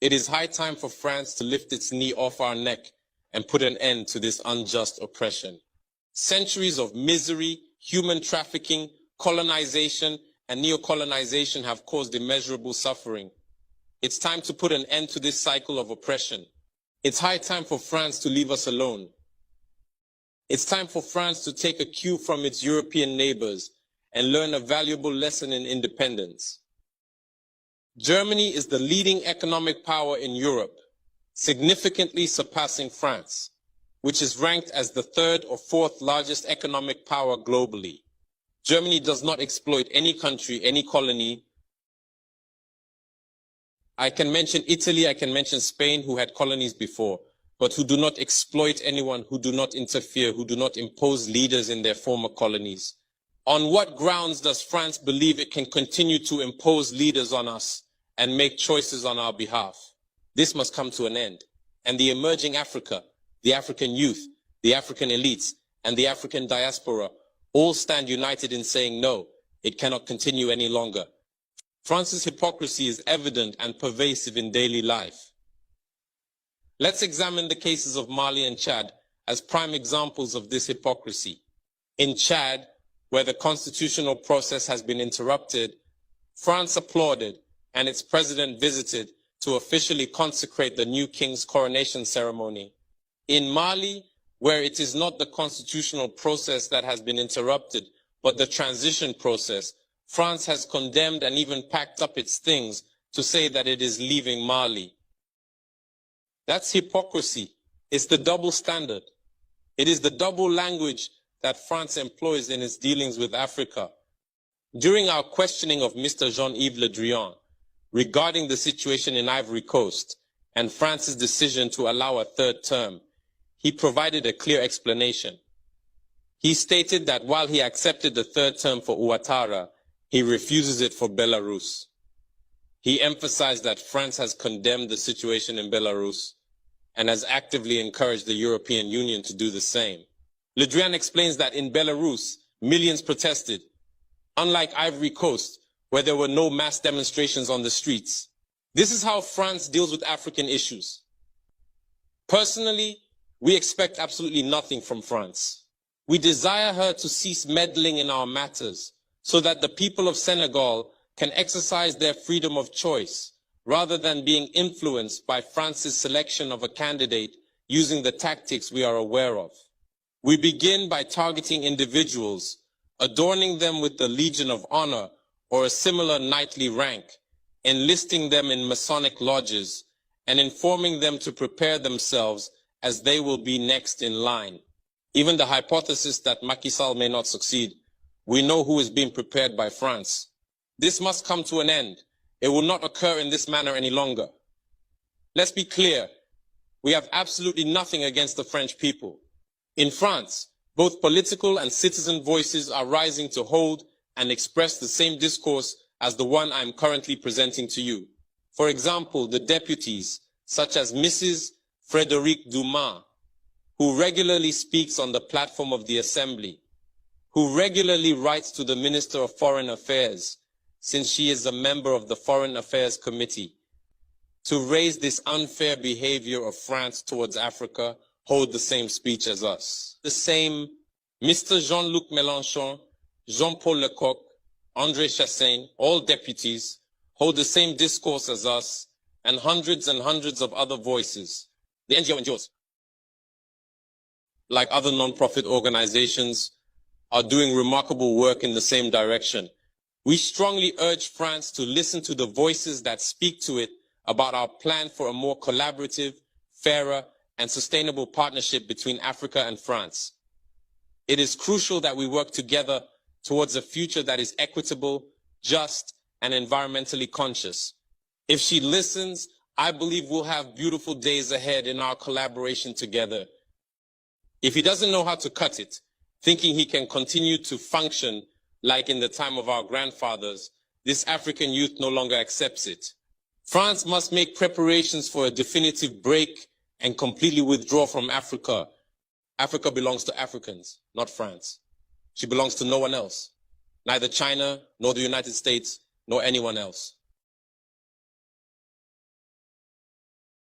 It is high time for France to lift its knee off our neck and put an end to this unjust oppression. Centuries of misery, human trafficking, colonization, and neocolonization have caused immeasurable suffering. It's time to put an end to this cycle of oppression. It's high time for France to leave us alone. It's time for France to take a cue from its European neighbors and learn a valuable lesson in independence. Germany is the leading economic power in Europe, significantly surpassing France, which is ranked as the third or fourth largest economic power globally. Germany does not exploit any country, any colony. I can mention Italy, I can mention Spain, who had colonies before, but who do not exploit anyone, who do not interfere, who do not impose leaders in their former colonies. On what grounds does France believe it can continue to impose leaders on us and make choices on our behalf? This must come to an end. And the emerging Africa, the African youth, the African elites, and the African diaspora all stand united in saying no, it cannot continue any longer. France's hypocrisy is evident and pervasive in daily life. Let's examine the cases of Mali and Chad as prime examples of this hypocrisy. In Chad, where the constitutional process has been interrupted, France applauded and its president visited to officially consecrate the new king's coronation ceremony. In Mali, where it is not the constitutional process that has been interrupted, but the transition process, France has condemned and even packed up its things to say that it is leaving Mali. That's hypocrisy. It's the double standard. It is the double language that France employs in its dealings with Africa. During our questioning of Mr. Jean-Yves Le Drian regarding the situation in Ivory Coast and France's decision to allow a third term, he provided a clear explanation. He stated that while he accepted the third term for Ouattara, he refuses it for Belarus. He emphasized that France has condemned the situation in Belarus and has actively encouraged the European Union to do the same. Le Drian explains that in Belarus, millions protested, unlike Ivory Coast, where there were no mass demonstrations on the streets. This is how France deals with African issues. Personally, we expect absolutely nothing from France. We desire her to cease meddling in our matters so that the people of Senegal can exercise their freedom of choice rather than being influenced by France's selection of a candidate using the tactics we are aware of. We begin by targeting individuals, adorning them with the Legion of Honor or a similar knightly rank, enlisting them in Masonic lodges, and informing them to prepare themselves as they will be next in line. Even the hypothesis that Macky Sall may not succeed, we know who is being prepared by France. This must come to an end. It will not occur in this manner any longer. Let's be clear. We have absolutely nothing against the French people. In France, both political and citizen voices are rising to hold and express the same discourse as the one I am currently presenting to you. For example, the deputies, such as Mrs. Frédérique Dumas, who regularly speaks on the platform of the Assembly, who regularly writes to the Minister of Foreign Affairs, since she is a member of the Foreign Affairs Committee, to raise this unfair behavior of France towards Africa, hold the same speech as us. The same Mr. Jean-Luc Mélenchon, Jean-Paul Lecoq, André Chassaigne, all deputies, hold the same discourse as us, and hundreds of other voices. The NGOs, like other non-profit organizations, are doing remarkable work in the same direction. We strongly urge France to listen to the voices that speak to it about our plan for a more collaborative, fairer, and sustainable partnership between Africa and France. It is crucial that we work together towards a future that is equitable, just, and environmentally conscious. If she listens, I believe we'll have beautiful days ahead in our collaboration together. If he doesn't know how to cut it, thinking he can continue to function like in the time of our grandfathers, this African youth no longer accepts it. France must make preparations for a definitive break and completely withdraw from Africa. Africa belongs to Africans, not France. She belongs to no one else, neither China, nor the United States, nor anyone else.